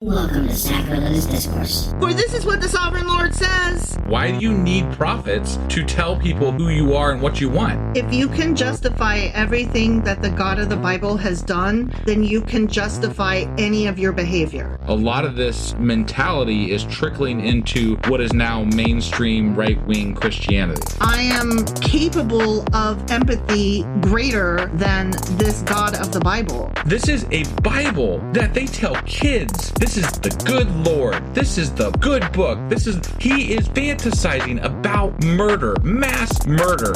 Welcome to Sacrilegious Discourse. For this is what the Sovereign Lord says. Why do you need prophets to tell people who you are and what you want? If you can justify everything that the God of the Bible has done, then you can justify any of your behavior. A lot of this mentality is trickling into what is now mainstream right-wing Christianity. I am capable of empathy greater than this God of the Bible. This is a Bible that they tell kids. This is the good Lord. This is the good book. He is fantasizing about murder, mass murder.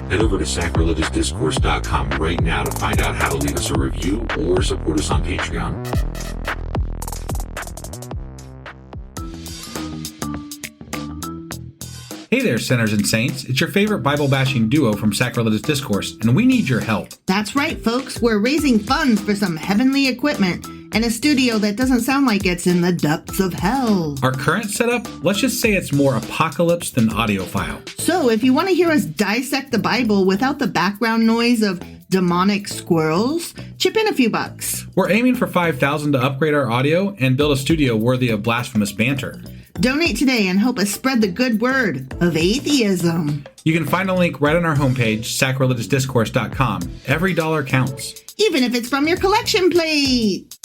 Head over to sacrilegiousdiscourse.com right now to find out how to leave us a review or support us on Patreon. Hey there, sinners and saints. It's your favorite Bible-bashing duo from Sacrilegious Discourse, and we need your help. That's right, folks. We're raising funds for some heavenly equipment and a studio that doesn't sound like it's in the depths of hell. Our current setup, let's just say it's more apocalypse than audiophile. So if you want to hear us dissect the Bible without the background noise of demonic squirrels, chip in a few bucks. We're aiming for $5,000 to upgrade our audio and build a studio worthy of blasphemous banter. Donate today and help us spread the good word of atheism. You can find a link right on our homepage, sacrilegiousdiscourse.com. Every dollar counts. Even if it's from your collection plate.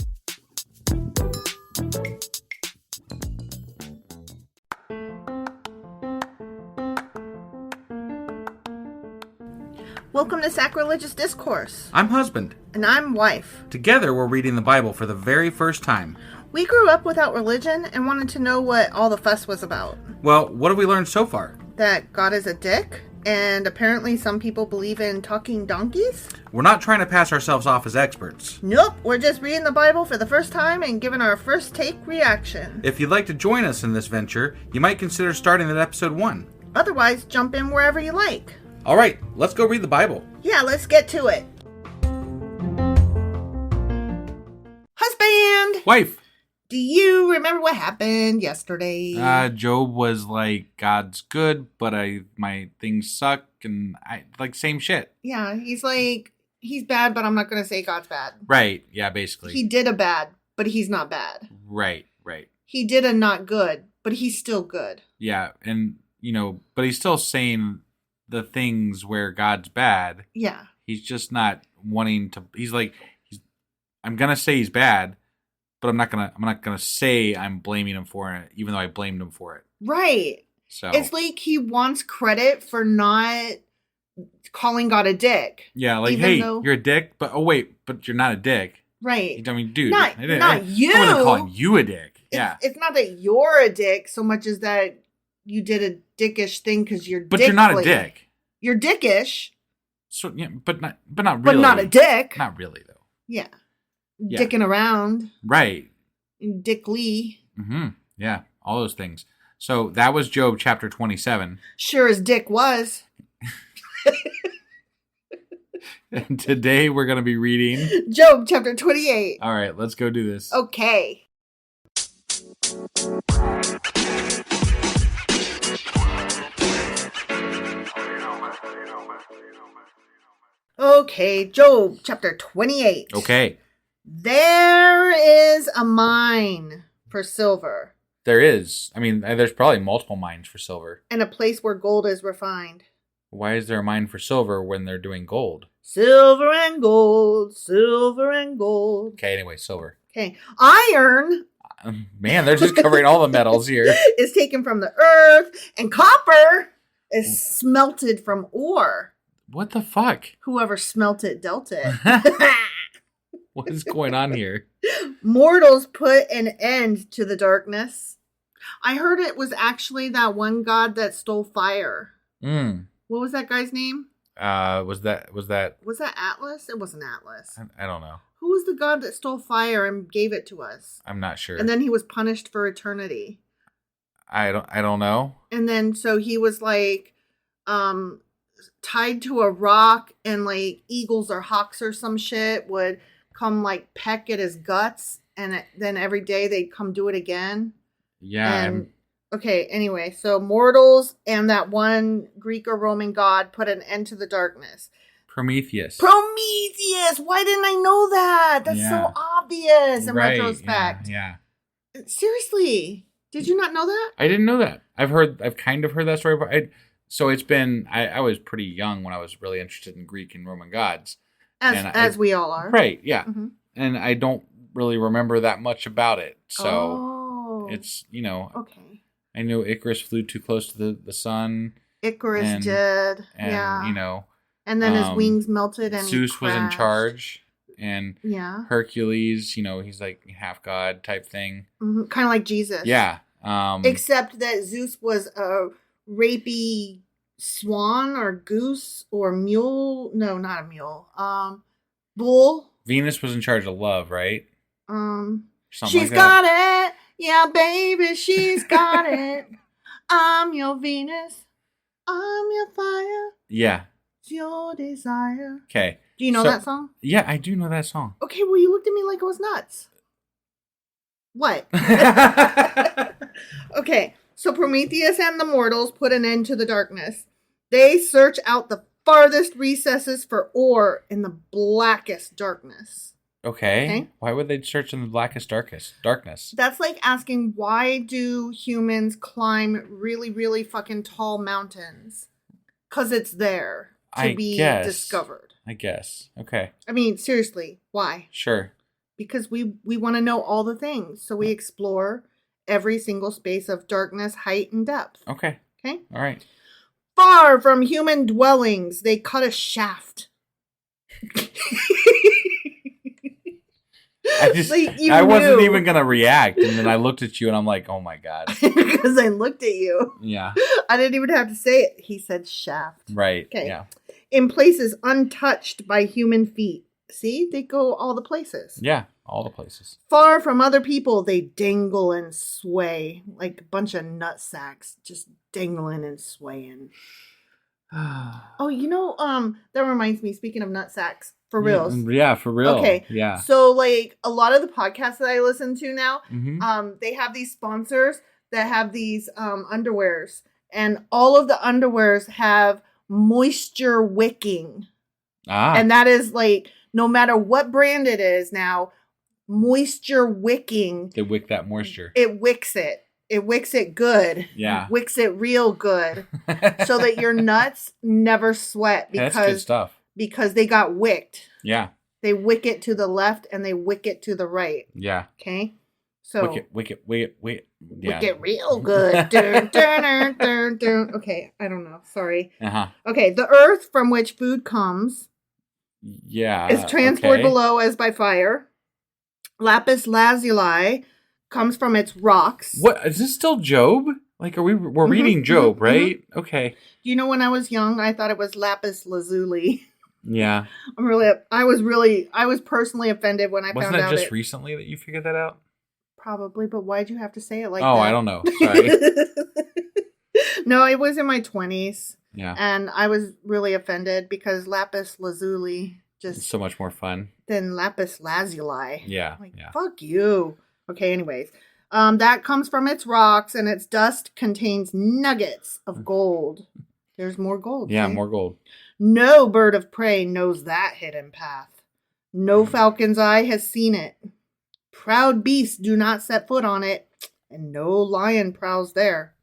Welcome to Sacrilegious Discourse. I'm husband. And I'm wife. Together, we're reading the Bible for the very first time. We grew up without religion and wanted to know what all the fuss was about. Well, what have we learned so far? That God is a dick, and apparently some people believe in talking donkeys? We're not trying to pass ourselves off as experts. Nope, we're just reading the Bible for the first time and giving our first take reaction. If you'd like to join us in this venture, you might consider starting at episode 1. Otherwise, jump in wherever you like. All right, let's go read the Bible. Yeah, let's get to it. Husband! Wife! Do you remember what happened yesterday? Job was like, God's good, but my things suck, and same shit. Yeah, he's like, he's bad, but I'm not going to say God's bad. Right, yeah, basically. He did a bad, but he's not bad. Right. He did a not good, but he's still good. Yeah, and, but he's still saying the things where God's bad. Yeah. He's just not wanting to, I'm going to say he's bad, but I'm not gonna say I'm blaming him for it, even though I blamed him for it. Right. So it's like he wants credit for not calling God a dick. Yeah, like, hey, you're a dick, but but you're not a dick. Right. I mean, dude, not you. I wasn't calling you a dick. Yeah. It's not that you're a dick so much as that you did a dickish thing because you're. But you're not a dick. You're dickish. So yeah, but not really. But not a dick. Not really though. Yeah. Dicking around. Right. Dick Lee. Mm-hmm. Yeah, all those things. So that was Job chapter 27. Sure as Dick was. And today we're going to be reading Job chapter 28. All right, let's go do this. Okay. Okay, Job chapter 28. Okay. There is a mine for silver. There is. I mean, there's probably multiple mines for silver. And a place where gold is refined. Why is there a mine for silver when they're doing gold? Silver and gold, silver and gold. Okay, anyway, silver. Okay. Iron. Man, they're just covering all the metals here. Is taken from the earth. And copper is smelted from ore. What the fuck? Whoever smelt it dealt it. What is going on here? Mortals put an end to the darkness. I heard it was actually that one god that stole fire. What was that guy's name? Was that Atlas? It wasn't Atlas. I don't know. Who was the god that stole fire and gave it to us? I'm not sure. And then he was punished for eternity. I don't know. And then so he was like tied to a rock, and like eagles or hawks or some shit would come like peck at his guts, and then every day they'd come do it again. Yeah. Okay, anyway, so mortals and that one Greek or Roman god put an end to the darkness. Prometheus. Why didn't I know that? That's so obvious in retrospect. Yeah. Seriously. Did you not know that? I didn't know that. I've kind of heard that story, but so it's been. I was pretty young when I was really interested in Greek and Roman gods, As we all are, right? Yeah, mm-hmm. And I don't really remember that much about it, so it's okay. I know Icarus flew too close to the sun. Icarus did, and and then his wings melted, and Zeus was in charge, and Hercules, he's like half god type thing, mm-hmm. Kind of like Jesus, except that Zeus was a rapey swan or goose or mule. No, not a mule. Bull. Venus was in charge of love, right? She's got it. Yeah, baby, she's got it. I'm your Venus. I'm your fire. Yeah. It's your desire. Okay. Do you know that song? Yeah, I do know that song. Okay, well, you looked at me like I was nuts. What? Okay, so Prometheus and the mortals put an end to the darkness. They search out the farthest recesses for ore in the blackest darkness. Okay. Why would they search in the blackest darkness? That's like asking, why do humans climb really, really fucking tall mountains? Because it's there to be discovered. I guess. Okay. I mean, seriously, why? Sure. Because we want to know all the things. So we explore every single space of darkness, height, and depth. Okay. Okay? All right. Far from human dwellings, they cut a shaft. I wasn't even going to react. And then I looked at you and I'm like, oh my God. Because I looked at you. Yeah. I didn't even have to say it. He said shaft. Right. Okay. Yeah. In places untouched by human feet. See, they go all the places. Yeah, all the places. Far from other people, they dangle and sway like a bunch of nut sacks, just dangling and swaying. Oh, that reminds me, speaking of nut sacks, for reals. Yeah, for real. Okay. Yeah. So, like, a lot of the podcasts that I listen to now, mm-hmm. They have these sponsors that have these underwears. And all of the underwears have moisture wicking. And that is, like, no matter what brand it is now, moisture wicking. They wick that moisture. It wicks it. It wicks it good. Yeah. Wicks it real good. So that your nuts never sweat. That's good stuff. Because they got wicked. Yeah. They wick it to the left and they wick it to the right. Yeah. Okay? So wick it. Yeah. Wick it real good. Dun, dun, dun, dun. Okay, I don't know. Sorry. Uh-huh. Okay, the earth from which food comes is transported below as by fire. Lapis lazuli comes from its rocks. What is this still Job? Like we're reading Job, right? Mm-hmm. Okay. You know, when I was young, I thought it was lapis lazuli. Yeah. I was personally offended when I found out. Wasn't that just recently that you figured that out? Probably, but why'd you have to say it like that? Oh, I don't know. Sorry. No, it was in my 20s. Yeah. And I was really offended because lapis lazuli it's so much more fun than lapis lazuli. Yeah. Like, yeah. Fuck you. Okay, anyways. That comes from its rocks, and its dust contains nuggets of gold. There's more gold. Yeah, more gold. No bird of prey knows that hidden path. No falcon's eye has seen it. Proud beasts do not set foot on it, and no lion prowls there.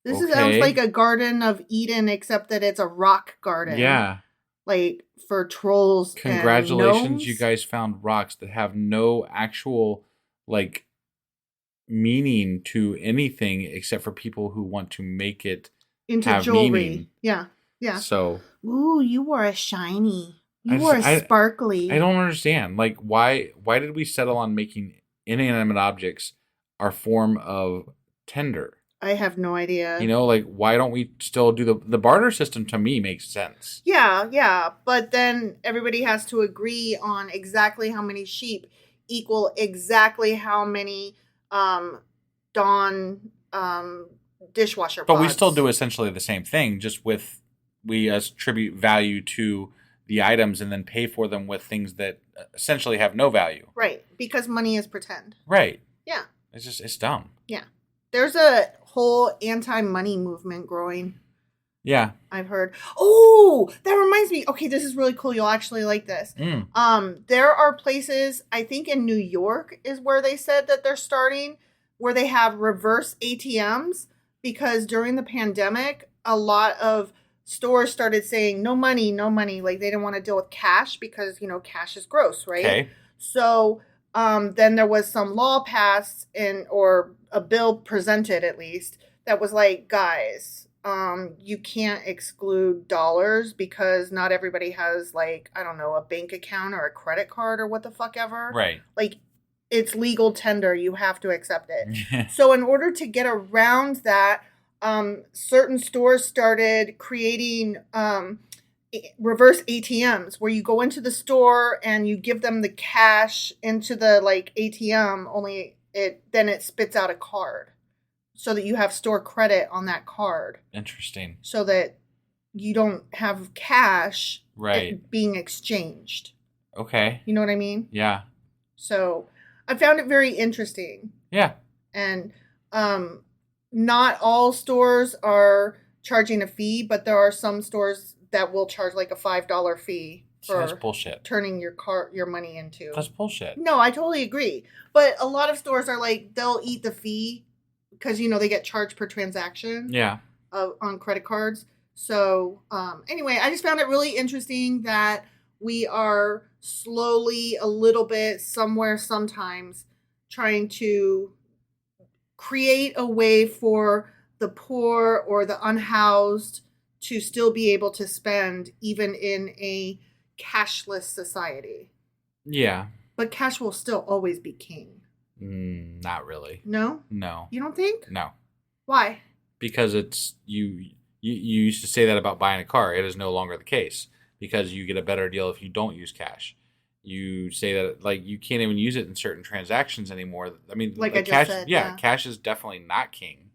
This sounds like a Garden of Eden, except that it's a rock garden. Yeah. Like, for trolls. Congratulations, and gnomes. You guys found rocks that have no actual, like, meaning to anything except for people who want to make it into have jewelry. Meaning. Yeah. Yeah. So. Ooh, you wore a shiny. You wore a sparkly. I don't understand. Like, why did we settle on making inanimate objects our form of tender? I have no idea. You know, like, why don't we still do the barter system? To me makes sense. Yeah. But then everybody has to agree on exactly how many sheep equal exactly how many Dawn dishwasher pods. But we still do essentially the same thing, just with we attribute value to the items and then pay for them with things that essentially have no value. Right, because money is pretend. Right. Yeah. It's dumb. Yeah. There's a whole anti-money movement growing. Yeah. I've heard. Oh, that reminds me. Okay, this is really cool. You'll actually like this. There are places, I think in New York is where they said that they're starting, where they have reverse ATMs, because during the pandemic, a lot of stores started saying no money, no money. Like they didn't want to deal with cash because, cash is gross, right? Okay. So then there was some law passed or a bill presented at least that was like, guys, you can't exclude dollars because not everybody has like, I don't know, a bank account or a credit card or what the fuck ever. Right. Like it's legal tender. You have to accept it. So in order to get around that, certain stores started creating reverse ATMs where you go into the store and you give them the cash into the like ATM, only it spits out a card so that you have store credit on that card. Interesting. So that you don't have cash being exchanged. Okay. You know what I mean? Yeah. So I found it very interesting. Yeah. And not all stores are charging a fee, but there are some stores that will charge like a $5 fee for That's bullshit. turning your money into. That's bullshit. No, I totally agree. But a lot of stores are like, they'll eat the fee because, they get charged per transaction. Yeah. On credit cards. So anyway, I just found it really interesting that we are slowly a little bit sometimes trying to create a way for the poor or the unhoused to still be able to spend even in a cashless society. Yeah. But cash will still always be king. Not really. No? No. You don't think? No. Why? Because it's you used to say that about buying a car. It is no longer the case because you get a better deal if you don't use cash. You say that like you can't even use it in certain transactions anymore. I mean, like I cash, just said, cash is definitely not king.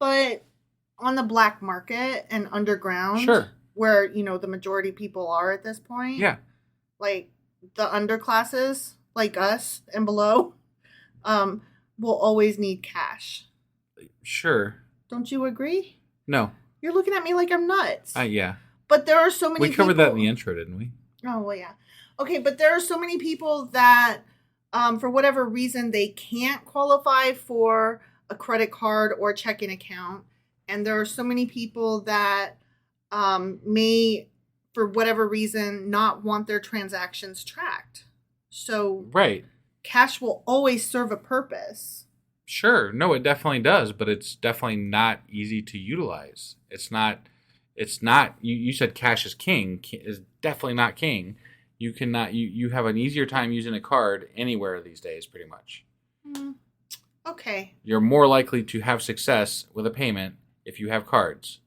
But on the black market and underground, sure, where the majority people are at this point, like the underclasses, like us and below, will always need cash. Sure. Don't you agree? No. You're looking at me like I'm nuts. Yeah. But there are so many. We covered that in the intro, didn't we? Oh well, yeah. Okay, but there are so many people that, for whatever reason, they can't qualify for a credit card or checking account. And there are so many people that may, for whatever reason, not want their transactions tracked. So cash will always serve a purpose. Sure. No, it definitely does, but it's definitely not easy to utilize. It's not, you said cash is king. Is definitely not king. You cannot, you have an easier time using a card anywhere these days, pretty much. Okay. You're more likely to have success with a payment if you have cards.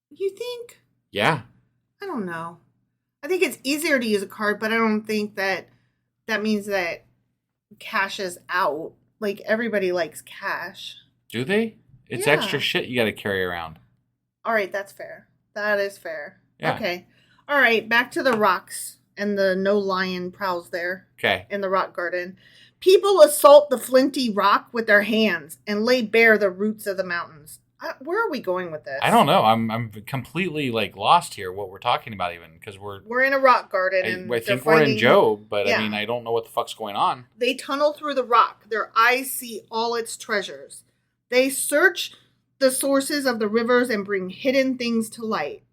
You think? Yeah. I don't know. I think it's easier to use a card, but I don't think that means that cash is out. Like, everybody likes cash. Do they? It's extra shit you got to carry around. All right, that's fair. That is fair. Yeah. Okay. All right, back to the rocks and the no lion prowls there. Okay. In the rock garden. People assault the flinty rock with their hands and lay bare the roots of the mountains. Where are we going with this? I don't know. I'm completely lost here. What we're talking about, even because we're in a rock garden, and I think we're in Job, but I mean I don't know what the fuck's going on. They tunnel through the rock. Their eyes see all its treasures. They search the sources of the rivers and bring hidden things to light.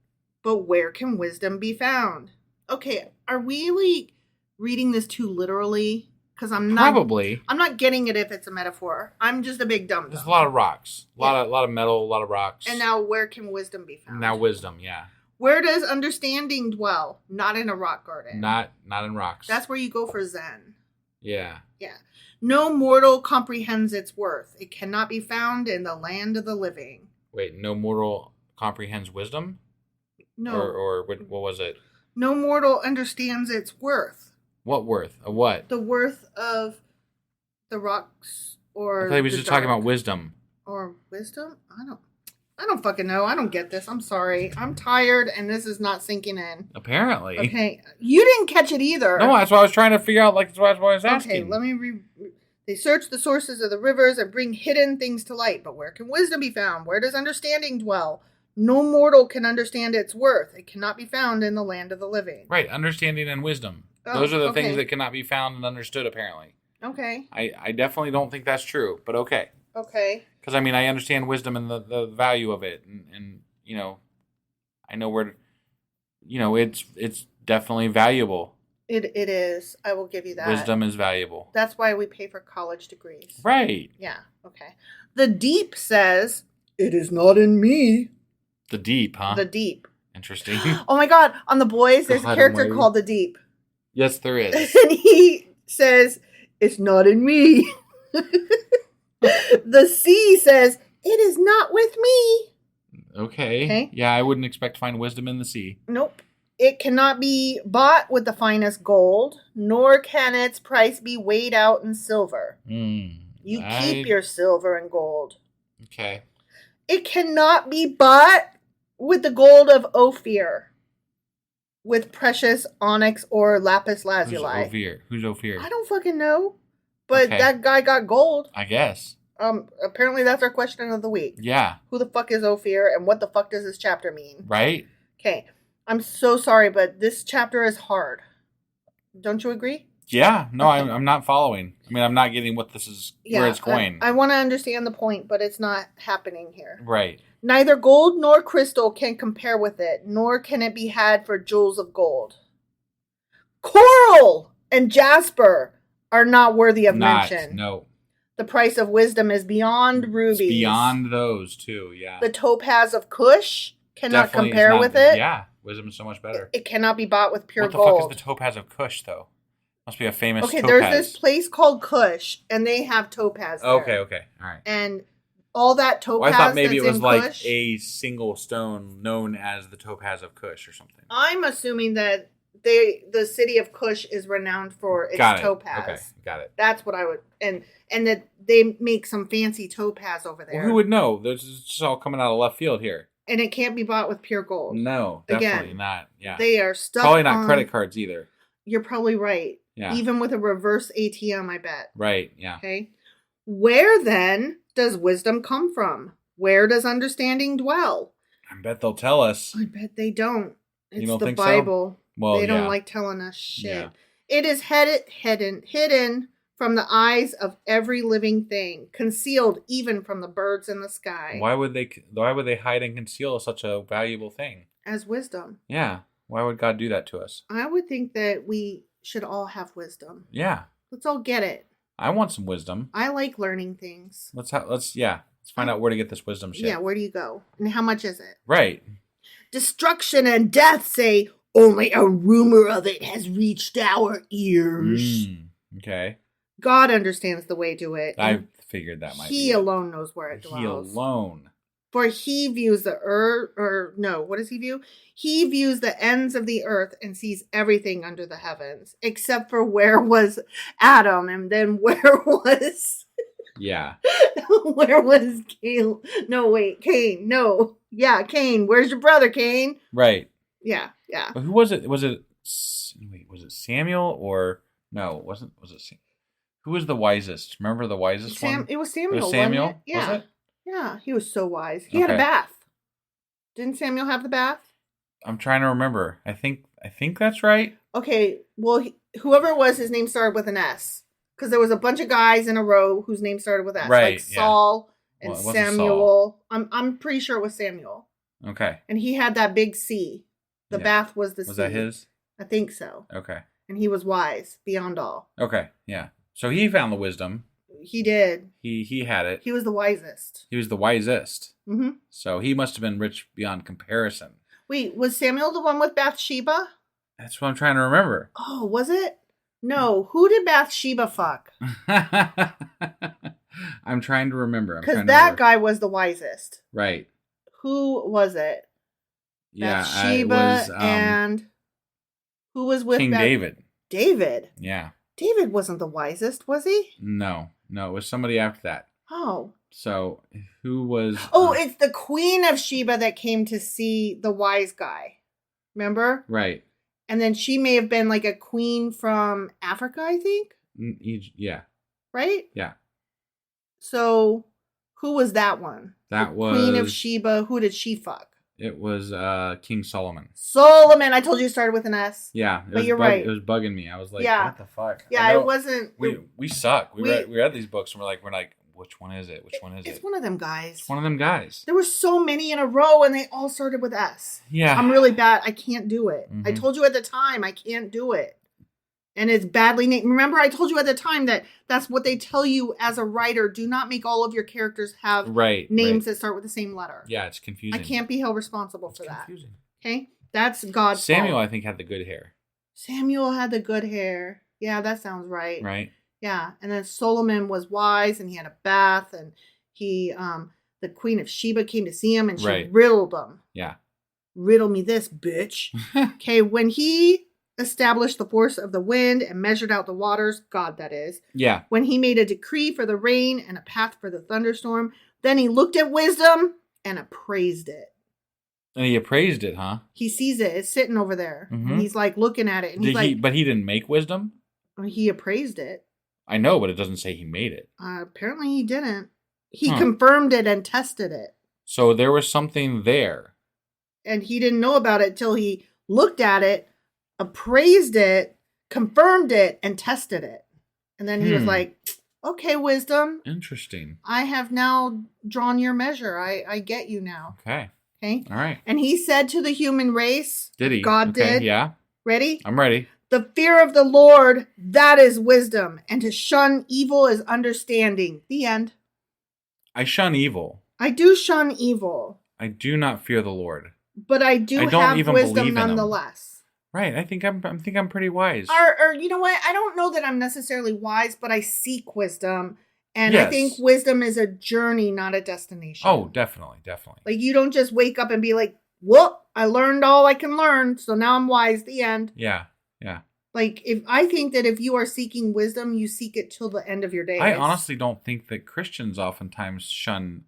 But where can wisdom be found? Okay, are we reading this too literally? Because I'm not getting it if it's a metaphor. I'm just a big dumb. There's a lot of rocks, a lot of metal, a lot of rocks. And now, where can wisdom be found? Now, wisdom, yeah. Where does understanding dwell? Not in a rock garden. Not in rocks. That's where you go for Zen. Yeah. Yeah. No mortal comprehends its worth. It cannot be found in the land of the living. Wait, no mortal comprehends wisdom? No. Or what was it? No mortal understands its worth. What worth? Of what? The worth of the rocks or I thought he was just talking about wisdom. Or wisdom? I don't fucking know. I don't get this. I'm sorry. I'm tired and this is not sinking in. Apparently. Okay. You didn't catch it either. No, that's why I was trying to figure out, that's why I was asking. Okay, let me They search the sources of the rivers and bring hidden things to light. But where can wisdom be found? Where does understanding dwell? No mortal can understand its worth. It cannot be found in the land of the living. Right. Understanding and wisdom. Oh, those are the things that cannot be found and understood, apparently. Okay. I definitely don't think that's true, but okay. Okay. Because, I mean, I understand wisdom and the value of it. And I know where, it's definitely valuable. It is. I will give you that. Wisdom is valuable. That's why we pay for college degrees. Right. Yeah. Okay. The Deep says, "It is not in me." The Deep, huh? The Deep. Interesting. Oh my God. On The Boys, there's a character Wait. called The Deep. Yes, there is. And he says, "It's not in me." The Sea says, "It is not with me." Okay. Yeah, I wouldn't expect to find wisdom in the sea. Nope. It cannot be bought with the finest gold, nor can its price be weighed out in silver. You keep your silver and gold. Okay. It cannot be bought with the gold of Ophir, with precious onyx or lapis lazuli. Who's Ophir? I don't fucking know. But Okay. that guy got gold. I guess. Apparently that's our question of the week. Yeah. Who the fuck is Ophir and what the fuck does this chapter mean? Right? Okay. I'm so sorry, but this chapter is hard. Don't you agree? Yeah. No, Okay. I'm not following. I mean, I'm not getting what this is, where it's going. I want to understand the point, but it's not happening here. Right. Neither gold nor crystal can compare with it, nor can it be had for jewels of gold. Coral and jasper are not worthy of mention. No. The price of wisdom is beyond rubies. It's beyond those, too. Yeah. The topaz of Cush cannot Definitely compare is not- with it. Yeah. Wisdom is so much better. It cannot be bought with pure what the gold. fuck is the topaz of Cush, though? Must be a famous Okay, topaz. there's this place called Cush, and they have topaz there. Okay. All right. And all that topaz Well, I thought maybe it that's was in like Cush, a single stone known as the topaz of Cush or something. I'm assuming that the city of Cush is renowned for its Got it. topaz. Okay, got it. That's what I would and that they make some fancy topaz over there. Well, who would know? This is just all coming out of left field here. And it can't be bought with pure gold. No, Again, definitely not. Yeah. They are stuck Probably not on- credit cards either. You're probably right. Yeah. Even with a reverse ATM, I bet. Right, yeah. Okay. Where then does wisdom come from? Where does understanding dwell? I bet they'll tell us. I bet they don't. It's You don't the think so? Bible. Well, they don't yeah. like telling us shit. Yeah. It is hidden from the eyes of every living thing, concealed even from the birds in the sky. Why would they hide and conceal such a valuable thing? As wisdom. Yeah. Why would God do that to us? I would think that we should all have wisdom. Yeah. Let's all get it. I want some wisdom. I like learning things. Let's find out where to get this wisdom shit. Yeah, where do you go? And how much is it? Right. Destruction and death say, only a rumor of it has reached our ears. Okay. God understands the way to it. I figured that might be He it. alone knows where it He dwells. alone. For he views the earth, what does he view? He views the ends of the earth and sees everything under the heavens, except for where was Adam, and then where was... Yeah. Where was Cain? No, wait, Cain. No. Yeah, Cain. Where's your brother, Cain? Right. Yeah. But who was it? Was it Samuel or no? Was it who was the wisest? Remember the wisest one? It was Samuel. It was Samuel? Wasn't it? Yeah. Was it? Yeah, he was so wise. He had a Okay. bath. Didn't Samuel have the bath? I'm trying to remember. I think that's right. Okay, well, whoever it was, his name started with an S. Because there was a bunch of guys in a row whose name started with S. Right, Like Saul and Well, it wasn't Samuel. I'm pretty sure it was Samuel. Okay. And he had that big C. The Yeah. bath was the C. Was that his? I think so. Okay. And he was wise beyond all. Okay. Yeah. So he found the wisdom. He did. He had it. He was the wisest. He was the wisest. Mm-hmm. So he must have been rich beyond comparison. Wait, was Samuel the one with Bathsheba? That's what I'm trying to remember. Oh, was it? No. Who did Bathsheba fuck? I'm trying to remember. Because that guy was the wisest. Right. Who was it? Yeah. Bathsheba it was, and who was with King David. David. Yeah. David wasn't the wisest, was he? No, it was somebody after that. Oh. So who was? Oh, it's the Queen of Sheba that came to see the wise guy. Remember? Right. And then she may have been like a queen from Africa, I think. Yeah. Right? Yeah. So who was that one? That the was Queen of Sheba. Who did she fuck? It was King Solomon. Solomon. I told you it started with an S. Yeah, But you're right. It was bugging me. I was like, Yeah. what the fuck? Yeah, it wasn't. We suck. We read these books and we're like, which one is it? Which one is it? It's one of them guys. It's one of them guys. There were so many in a row and they all started with S. Yeah. I'm really bad. I can't do it. Mhm. I told you at the time I can't do it. And it's badly named. Remember, I told you at the time that that's what they tell you as a writer. Do not make all of your characters have names that start with the same letter. Yeah, it's confusing. I can't be held responsible for that. Confusing. Okay? That's God's Samuel, fault. I think, had the good hair. Samuel had the good hair. Yeah, that sounds right. Right. Yeah. And then Solomon was wise and he had a bath and he, the Queen of Sheba came to see him and she riddled him. Yeah. Riddle me this, bitch. Okay, when he established the force of the wind and measured out the waters, God that is. Yeah. When he made a decree for the rain and a path for the thunderstorm, then he looked at wisdom and appraised it. And he appraised it, huh? He sees it. It's sitting over there. Mm-hmm. And he's like looking at it. And but he didn't make wisdom? He appraised it. I know, but it doesn't say he made it. Apparently he didn't. He confirmed it and tested it. So there was something there. And he didn't know about it till he looked at it, appraised it, confirmed it, and tested it. And then he was like, okay, wisdom. Interesting. I have now drawn your measure. I get you now. Okay. Okay. All right. And he said to the human race. Did he? God did. Yeah. Ready? I'm ready. The fear of the Lord, that is wisdom. And to shun evil is understanding. The end. I shun evil. I do shun evil. I do not fear the Lord. But I don't have even wisdom believe in him. nonetheless. Right. I think I'm pretty wise. Or you know what? I don't know that I'm necessarily wise, but I seek wisdom. And Yes. I think wisdom is a journey, not a destination. Oh, definitely. Definitely. Like you don't just wake up and be like, whoop, I learned all I can learn, so now I'm wise, the end. Yeah. Yeah. Like I think that if you are seeking wisdom, you seek it till the end of your days. I honestly don't think that Christians oftentimes shun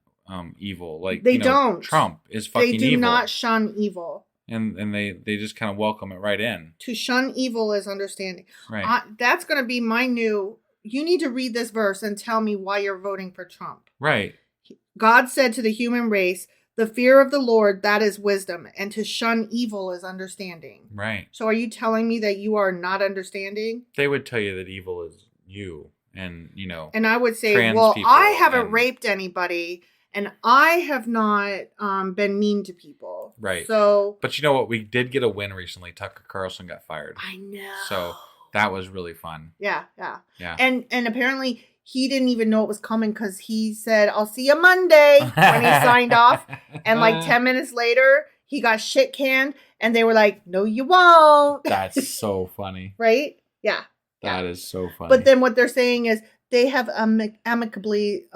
evil. Like they don't. Trump is fucking evil. They do not shun evil. And they just kind of welcome it right in. To shun evil is understanding. Right. That's going to be my new. You need to read this verse and tell me why you're voting for Trump. Right. God said to the human race, the fear of the Lord, that is wisdom, and to shun evil is understanding. Right. So are you telling me that you are not understanding? They would tell you that evil is you and, And I would say, trans well, people I haven't and- raped anybody, and I have not been mean to people. Right. So. But you know what? We did get a win recently. Tucker Carlson got fired. I know. So that was really fun. Yeah. Yeah. And apparently he didn't even know it was coming because he said, I'll see you Monday when he signed off. And like 10 minutes later, he got shit canned and they were like, no, you won't. That's so funny. Right? Yeah. That is so funny. But then what they're saying is they have amicably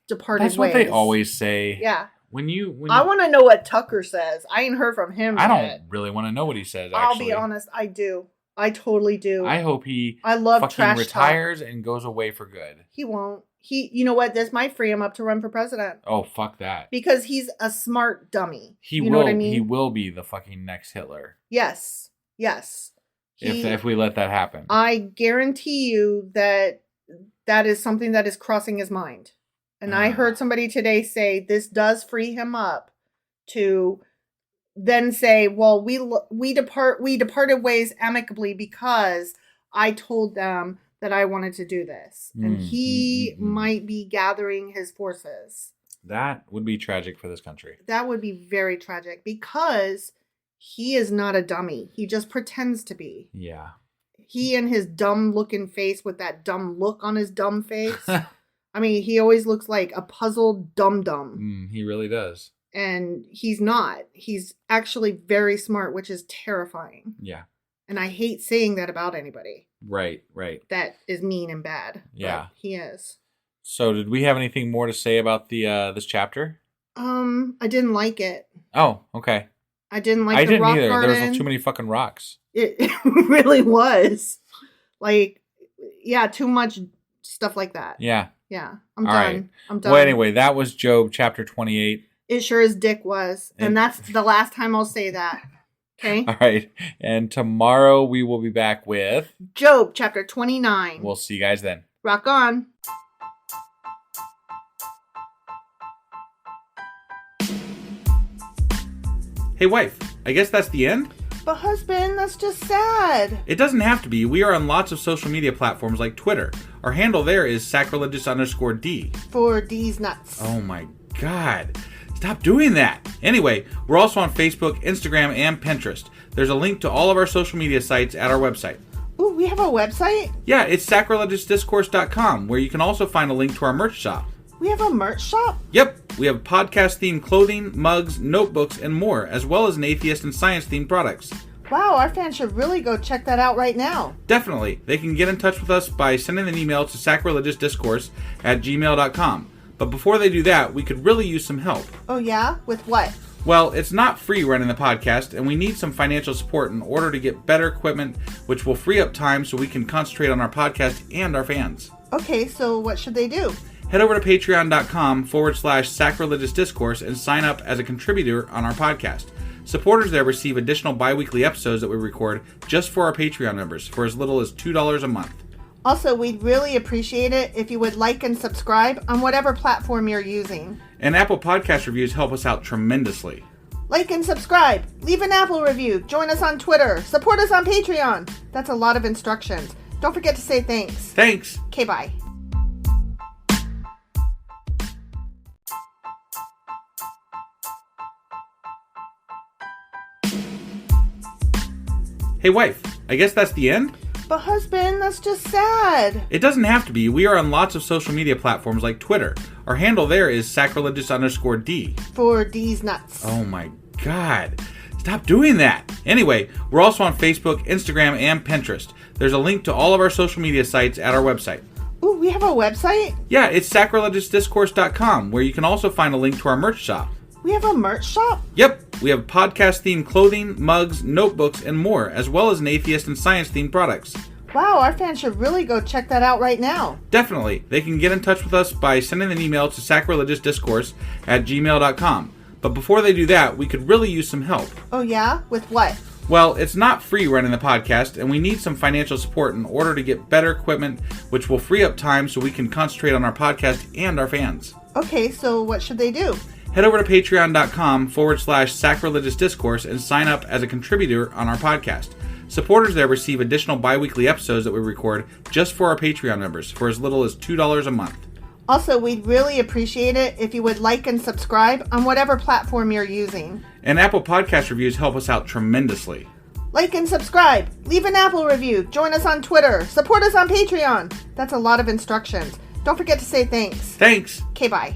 departed that's what ways. they always say. Yeah. When you I want to know what Tucker says. I ain't heard from him I yet. don't really want to know what he says, I'll actually. be honest. I do. I totally do. I hope he I love fucking trash retires and goes away for good. He won't. You know what? This might free him up to run for president. Oh, fuck that. Because he's a smart dummy. He you will. know what I mean? He will be the fucking next Hitler. Yes. If we let that happen. I guarantee you that is something that is crossing his mind. And I heard somebody today say this does free him up to then say, well, we departed ways amicably because I told them that I wanted to do this. And he might be gathering his forces. That would be tragic for this country. That would be very tragic because he is not a dummy. He just pretends to be. Yeah. He and his dumb looking face with that dumb look on his dumb face. I mean, he always looks like a puzzled dum-dum. He really does. And he's not. He's actually very smart, which is terrifying. Yeah. And I hate saying that about anybody. Right. That is mean and bad. Yeah. But he is. So did we have anything more to say about the this chapter? I didn't like it. Oh, okay. I didn't like I the didn't rock either. garden. There was too many fucking rocks. It really was. Like, yeah, too much stuff like that. Yeah. I'm All done. right. I'm done. Well, anyway, that was Job chapter 28. It sure as dick was. And that's the last time I'll say that. Okay? All right. And tomorrow we will be back with Job chapter 29. We'll see you guys then. Rock on. Hey wife, I guess that's the end? But husband, that's just sad. It doesn't have to be. We are on lots of social media platforms like Twitter. Our handle there is sacrilegious_D. For D's nuts. Oh my god. Stop doing that. Anyway, we're also on Facebook, Instagram, and Pinterest. There's a link to all of our social media sites at our website. Ooh, we have a website? Yeah, it's sacrilegiousdiscourse.com, where you can also find a link to our merch shop. We have a merch shop? Yep, we have podcast-themed clothing, mugs, notebooks, and more, as well as an atheist and science-themed products. Wow, our fans should really go check that out right now. Definitely. They can get in touch with us by sending an email to sacrilegiousdiscourse@gmail.com. But before they do that, we could really use some help. Oh yeah? With what? Well, it's not free running the podcast, and we need some financial support in order to get better equipment, which will free up time so we can concentrate on our podcast and our fans. Okay, so what should they do? Head over to patreon.com/sacrilegiousdiscourse and sign up as a contributor on our podcast. Supporters there receive additional bi-weekly episodes that we record just for our Patreon members for as little as $2 a month. Also, we'd really appreciate it if you would like and subscribe on whatever platform you're using. And Apple Podcast reviews help us out tremendously. Like and subscribe, leave an Apple review, join us on Twitter, support us on Patreon. That's a lot of instructions. Don't forget to say thanks. Thanks. Okay, bye. Hey wife, I guess that's the end? But husband, that's just sad. It doesn't have to be. We are on lots of social media platforms like Twitter. Our handle there is sacrilegious_D. For D's nuts. Oh my god. Stop doing that. Anyway, we're also on Facebook, Instagram, and Pinterest. There's a link to all of our social media sites at our website. Ooh, we have a website? Yeah, it's sacrilegiousdiscourse.com, where you can also find a link to our merch shop. We have a merch shop? Yep, we have podcast-themed clothing, mugs, notebooks, and more, as well as an atheist and science-themed products. Wow, our fans should really go check that out right now. Definitely. They can get in touch with us by sending an email to sacrilegiousdiscourse@gmail.com. But before they do that, we could really use some help. Oh yeah? With what? Well, it's not free running the podcast, and we need some financial support in order to get better equipment, which will free up time so we can concentrate on our podcast and our fans. Okay, so what should they do? Head over to patreon.com/sacrilegiousdiscourse and sign up as a contributor on our podcast. Supporters there receive additional bi-weekly episodes that we record just for our Patreon members for as little as $2 a month. Also, we'd really appreciate it if you would like and subscribe on whatever platform you're using. And Apple Podcast reviews help us out tremendously. Like and subscribe, leave an Apple review, join us on Twitter, support us on Patreon. That's a lot of instructions. Don't forget to say thanks. Thanks. Okay, bye.